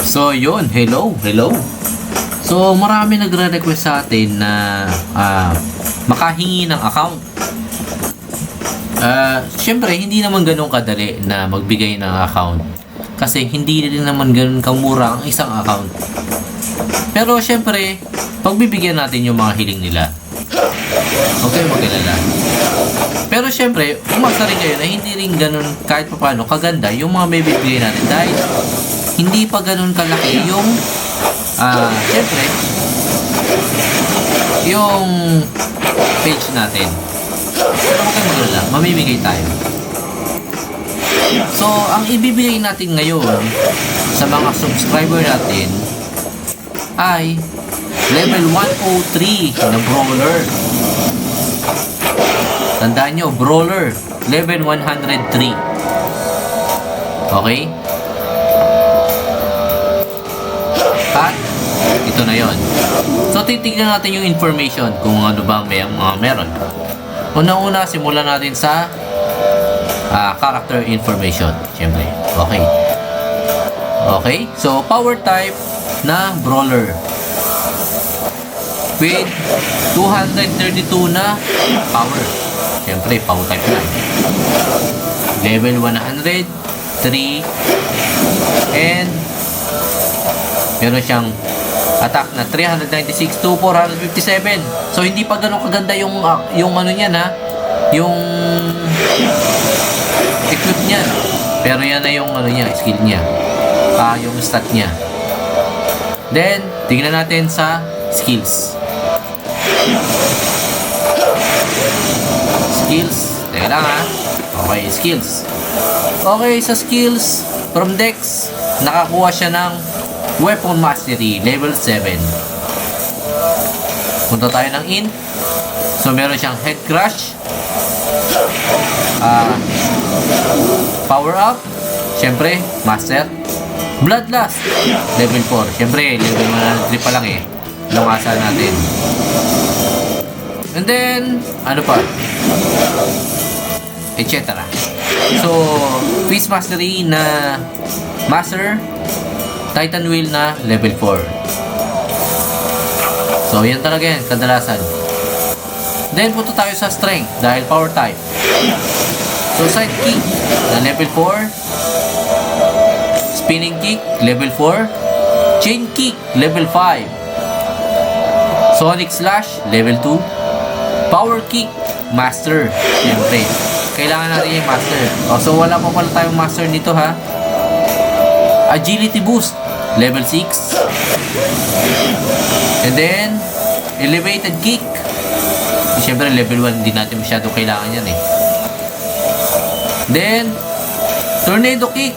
So yun, hello. So marami nagre-request sa atin na makahingi ng account. Siyempre hindi naman ganun kadali na magbigay ng account. Kasi hindi rin naman ganun kamura ang isang account. Pero siyempre, pagbibigyan natin yung mga hiling nila. Huwag kayong mag-alala. Pero siyempre, umasa rin kayo na hindi rin ganun kahit paano kaganda yung mga may bibigay natin dahil hindi pa ganun kalaki yung siyempre yung page natin. Pero huwag kayong mag-alala, mamimigay tayo. So, ang ibibigay natin ngayon sa mga subscriber natin ay level 103 na brawler. Tandaan nyo, brawler level 103. Okay? At ito na yon. So titignan natin yung information kung ano ba may mga meron. Unang-una, simulan natin sa character information. Siyempre. Okay. Okay. So power type na brawler with 232 na power. Siyempre, power type na. Level 100, 3, and meron siyang attack na 396 to 457. So, hindi pa ganun kaganda yung ano niya na, yung equip niya. Pero yan na yung ano niya, skill niya. Yung stat niya. Then, tingnan natin sa skills. Teka lang ha. Okay, skills. Okay, sa skills, from Dex, nakakuha siya ng Weapon Mastery, level 7. Punta tayo ng int. So, meron siyang Head Crush. Power Up. Siyempre, Master. Bloodlust, level 4. Siyempre, level 103 pa lang eh. Lungasan natin. And then, ano pa? Etc. So, Peace Mastery na Master, Titan Wheel na level 4. So, yan talaga yan, kadalasan. Then, punta tayo sa Strength dahil Power type. So, Side Kick na level 4. Spinning Kick, level 4. Chain Kick, level 5. Sonic Slash, level 2. Power Kick, Master. Siyempre, kailangan natin yung Master. So, wala pa pala tayong Master nito ha. Agility Boost, level 6. And then, Elevated Kick. Siyempre, level 1, hindi natin masyado kailangan yan eh. Then, Tornado Kick,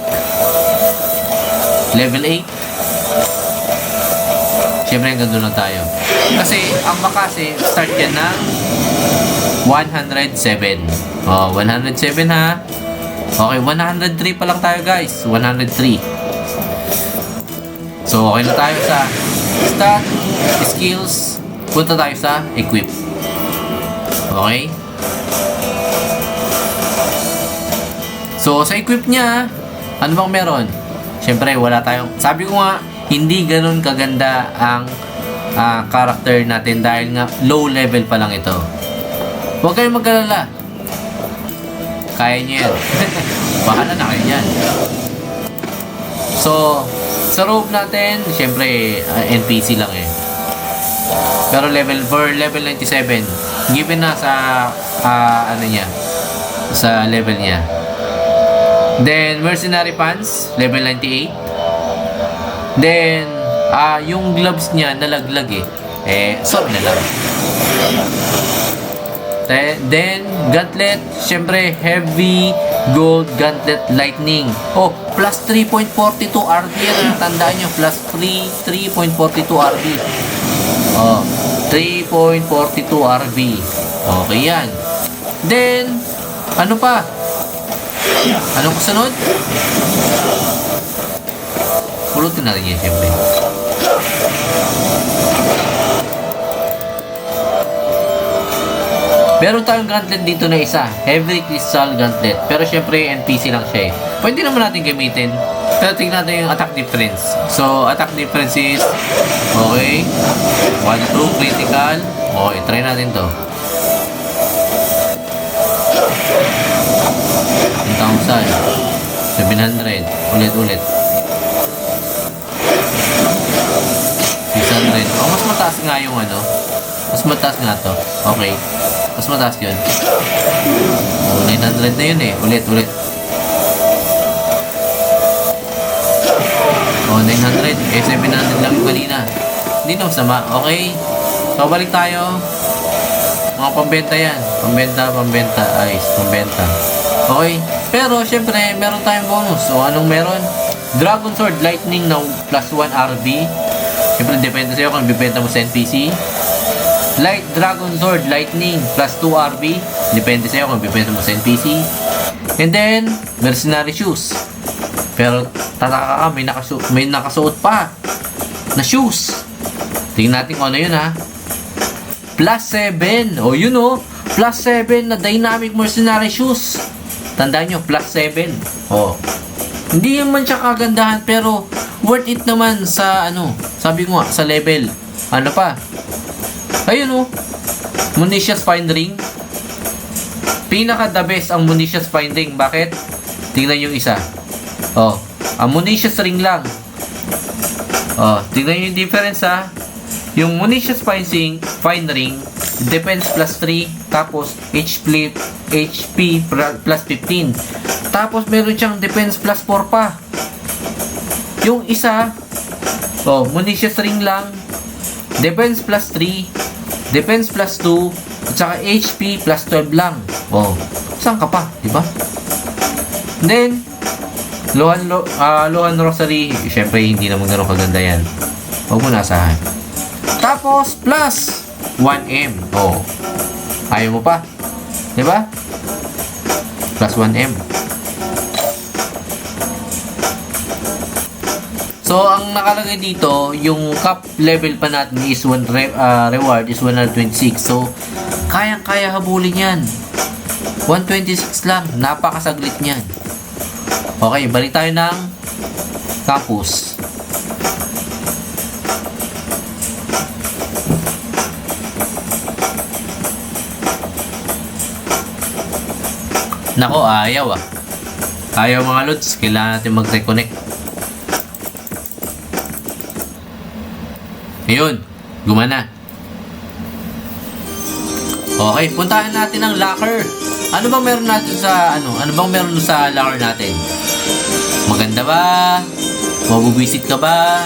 level 8. Siyempre, hanggang doon lang tayo. Kasi, ang makasi, start yan ng 107. 107 ha. Okay, 103 pa lang tayo guys. 103. So, okay na tayo sa stat, skills. Punta tayo sa equip. Okay. So, sa equip niya, ano bang meron? Siyempre, wala tayong... Sabi ko nga, hindi ganun kaganda ang character natin dahil nga low level pa lang ito. Huwag kayong mag-alala. Kaya nyo yan. Bahala na kayo yan. So, sa robe natin, siyempre, NPC lang eh. Pero level 97. Given na sa, ano niya, sa level niya. Then, Mercenary Pants, level 98. Then, yung gloves niya, nalaglag eh. Sword na lang. Then, Gauntlet, syempre, Heavy Gold Gauntlet Lightning. Oh, plus 3.42 RD yan. Tandaan nyo, plus 3.42 RD. Oh, 3.42 RB. Okay yan. Then, ano pa? Anong kasunod? Pulutin natin yan, syempre. Meron tayong gauntlet dito na isa. Heavy Crystal Gauntlet. Pero syempre, NPC lang siya eh. Pwede naman natin gamitin. Pero tingnan natin yung attack difference. So, attack difference is, okay, 1-2, critical. Okay, try natin to. 1,000. 700. Ulit. 600. Oh, mas mataas nga yung ano. Mas mataas nga to. Okay. Mas mataas yun. Oh, 900 na yun eh. Ulit. Oh, 900. 700 lang yung kanina. Hindi na masama. Okay. So, balik tayo. Mga pambenta yan. Pambenta. Ayos. Pambenta. Okay. Pero, syempre, meron tayong bonus. So, anong meron? Dragon Sword Lightning na plus 1 RB. Syempre, depende sa'yo kung bibenta mo sa NPC. Light Dragon Sword Lightning plus 2 RB. Depende sa'yo kung bibenta mo sa NPC. And then, Mercenary Shoes. Pero, tataka ka, may nakasuot pa na shoes. Tingnan natin kung ano yun, ha. Plus 7. O, yun, o. Plus 7 na Dynamic Mercenary Shoes. Tandaan nyo, plus 7. O. Hindi naman siya kagandahan, pero worth it naman sa, ano, sabi ko nga, sa level. Ano pa? Ayun, o. Munitius Fine Ring. Pinaka the best ang Munitius Fine Ring. Bakit? Tingnan yung isa. Oh, ang Munitius Ring lang. Oh, tingnan nyo yung difference, ha. Yung Munitius Fine Ring, defense plus 3, tapos HP plus 15. Tapos meron siyang defense plus 4 pa. Yung isa, oh, Munitius Ring lang, defense plus 3, defense plus 2, at saka HP plus 12 lang. Oh, saan ka pa, di ba? Then, Lohan Rosary, syempre hindi naman gano'ng kaganda yan. Huwag mo nasahan. Tapos, plus 1M. Oh. Ayaw mo pa. Diba? Plus 1M. So, ang nakalagay dito, yung cap level pa natin is reward is 126. So, kayang-kaya habulin yan. 126 lang. Napakasaglit niyan. Okay, balik tayo ng campus. Nako, ayaw ah. Ayaw mga lods. Kailangan natin mag-reconnect. Ayun, gumana. Okay, puntahan natin ang locker. Ano bang meron natin sa ano bang meron sa locker natin? Maganda ba? Mabubisit ka ba?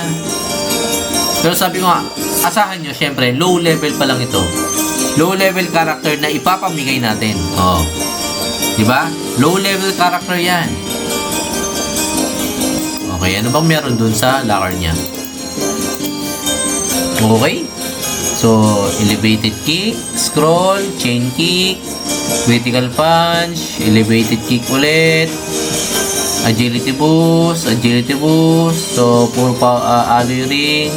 Pero sabi ko nga, asahan nyo, syempre, low level pa lang ito. Low level character na ipapamigay natin. Oh. Diba? Low level character yan. Okay, ano bang meron dun sa locker niya? Okay. So, elevated kick, scroll, chain kick, critical punch, elevated kick ulit, agility boost. So, puro pa alloy ring,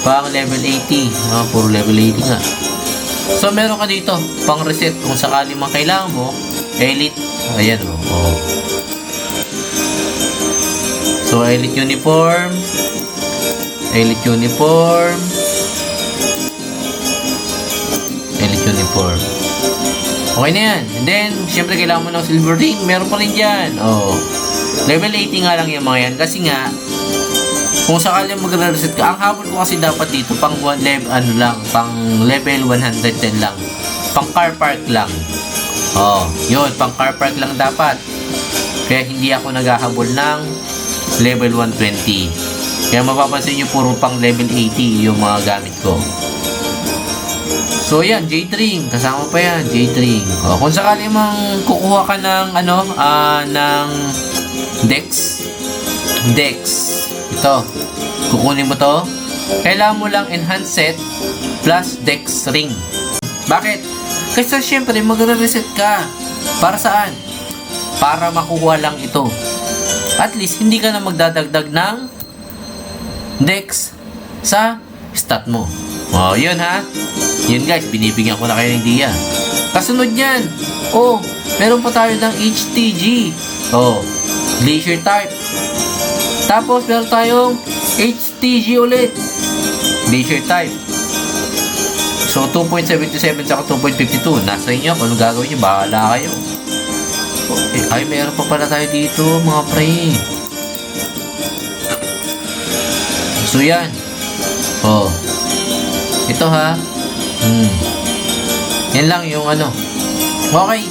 pang level 80. Puro level 80 nga. So, meron ka dito, pang reset kung sakali mang kailangan mo, elite. Ayan o. Oh. So, elite uniform. Okay na yan. And then, syempre kailangan mo ng silver ring. Meron pa rin dyan. Oh. Level 80 nga lang yung mga yan. Kasi nga, kung sakali magre-reset ka, ang habol ko kasi dapat dito, pang level 110 lang. Pang car park lang. Oh, yun, pang car park lang dapat. Kaya hindi ako naghahabol ng level 120. Kaya mapapansin nyo, puro pang level 80 yung mga gamit ko. So yan, J-Ring, kasama pa yan, J-Ring. O, kung sakali mang kukuha ka ng ng Dex, ito, kukunin mo to, kailangan mo lang enhance set plus Dex ring. Bakit? Kasi syempre magre-reset ka. Para saan? Para makuha lang ito. At least hindi ka na magdadagdag ng Dex sa stat mo. Oh, yun ha. Yun guys, binibigyan ko na kayo ng idea. Kasunod yan. Oh, meron pa tayo ng HTG. Oh, Glacier type. Tapos meron tayong HTG ulit. Leisure type. So 2.77 saka 2.52. Nasa inyo kung ano gagawin nyo. Bahala kayo. Okay. Ay, meron pa pala tayo dito mga pre. So yan. Oh. Ito ha. Yan lang yung ano. Okay.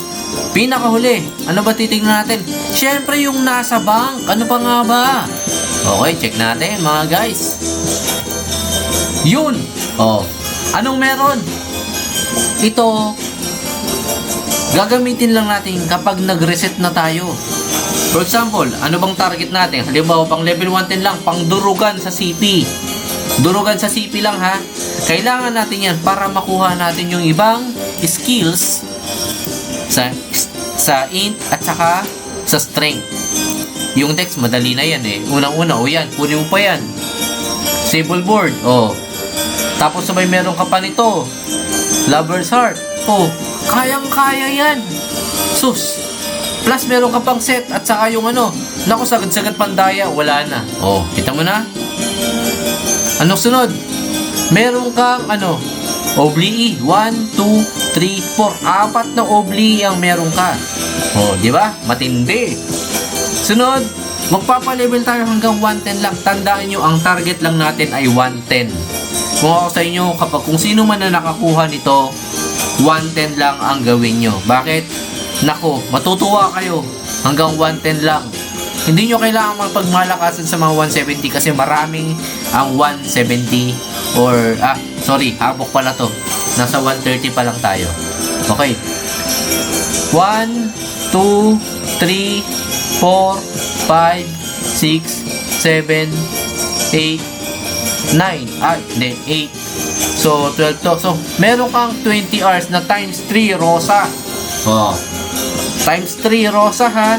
Pinakahuli. Ano ba titignan natin? Siyempre yung nasa bank. Ano pa nga ba? Okay, check natin mga guys. Yun. Oh. Anong meron? Ito. Gagamitin lang natin kapag nag-reset na tayo. For example, ano bang target natin? Halimbawa, pang level 110 lang, pang durugan sa CP. Durugan sa CP lang ha. Kailangan natin yan para makuha natin yung ibang skills sa int at saka sa strength. Yung text, madali na yan eh. Unang-una, o yan, kunin mo pa yan. Sable board, oh. Tapos sabay meron ka pa nito. Lover's heart, oh. Kayang-kaya yan. Sus. Plus, meron ka pang set at saka yung ano. Naku, sagad-sagad pandaya. Wala na. Oh, kita mo na. Anong sunod? Meron kang ano. Obli. 1, 2, 3, 4. 4 na obli ang meron ka. Oh, di ba? Matindi. Sunod, magpapalevel tayo hanggang 110 lang. Tandaan nyo, ang target lang natin ay 110. Kung ako sa inyo, kapag kung sino man na nakakuha nito, 110 lang ang gawin nyo. Bakit? Nako, matutuwa kayo. Hanggang 110 lang. Hindi nyo kailangan magpagmalakasan sa mga 170 kasi maraming ang 170 or, habok pala to. Nasa 130 pa lang tayo. Okay. 1, 2, 3, 4, 5, 6, 7, 8, 9. Hindi, 8. So, 12 to. So, meron kang 20 hours na times 3 rosa. Oh. Times 3 rosa ha.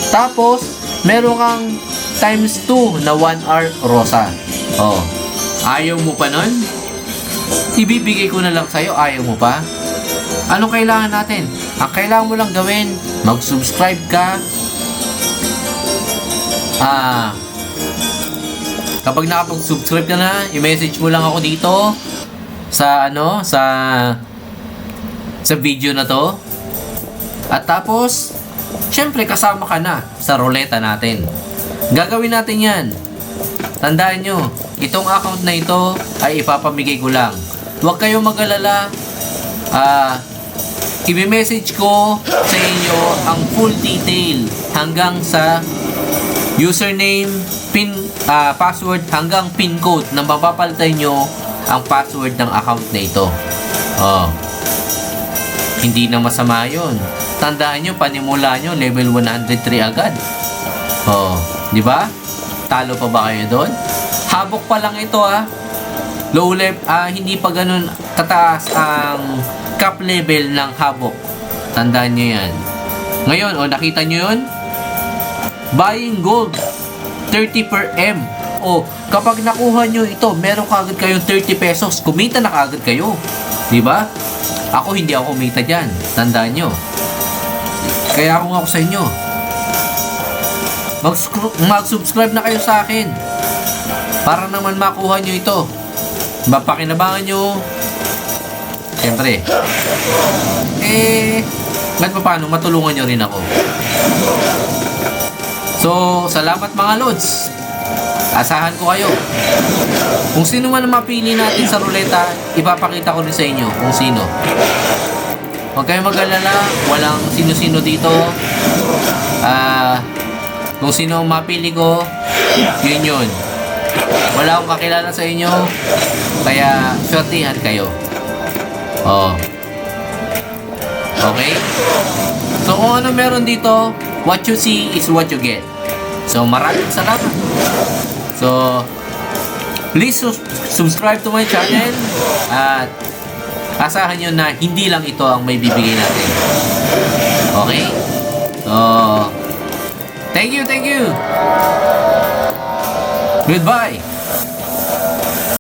Tapos, meron kang times 2 na 1 hour rosa. Oh. Ayaw mo pa nun? Ibibigay ko na lang sa'yo. Ayaw mo pa? Ano kailangan natin? Ang kailangan mo lang gawin, mag-subscribe ka. Kapag nakapag-subscribe ka na, i-message mo lang ako dito sa video na to. At tapos, syempre kasama ka na sa ruleta natin. Gagawin natin yan. Tandaan nyo, itong account na ito ay ipapamigay ko lang. Huwag kayong mag-alala. I-message ko sa inyo ang full detail hanggang sa username, password hanggang pin code na mapapalitan nyo ang password ng account na ito. Oh. Hindi na masama yun. Tandaan nyo, panimula nyo, level 103 agad. Oh, di ba? Talo pa ba kayo doon? Habok pa lang ito Low level, hindi pa ganun kataas ang cap level ng habok. Tandaan nyo yan. Ngayon, nakita nyo yun? Buying gold 30 per M. Kapag nakuha nyo ito, meron kagad kayong 30 pesos. Kumita na kagad kayo. Di ba? Ako, hindi ako kumita dyan. Tandaan nyo. Kaya ako sa inyo. Mag-subscribe na kayo sa akin. Para naman makuha nyo ito. Mapakinabangan nyo. Siyempre. Kahit pa paano, matulungan nyo rin ako. So, salamat mga lods. Asahan ko kayo. Kung sino man ang mapili natin sa ruleta, ipapakita ko rin sa inyo kung sino. Huwag kayong mag-alala. Walang sino-sino dito. Kung sino ang mapili ko, yun. Wala akong kakilala sa inyo. Kaya, swertihan kayo. Okay? So, kung ano meron dito, what you see is what you get. So, maraming salamat. So, please subscribe to my channel. At asahan nyo na hindi lang ito ang may bibigay natin. Okay? So, thank you. Goodbye.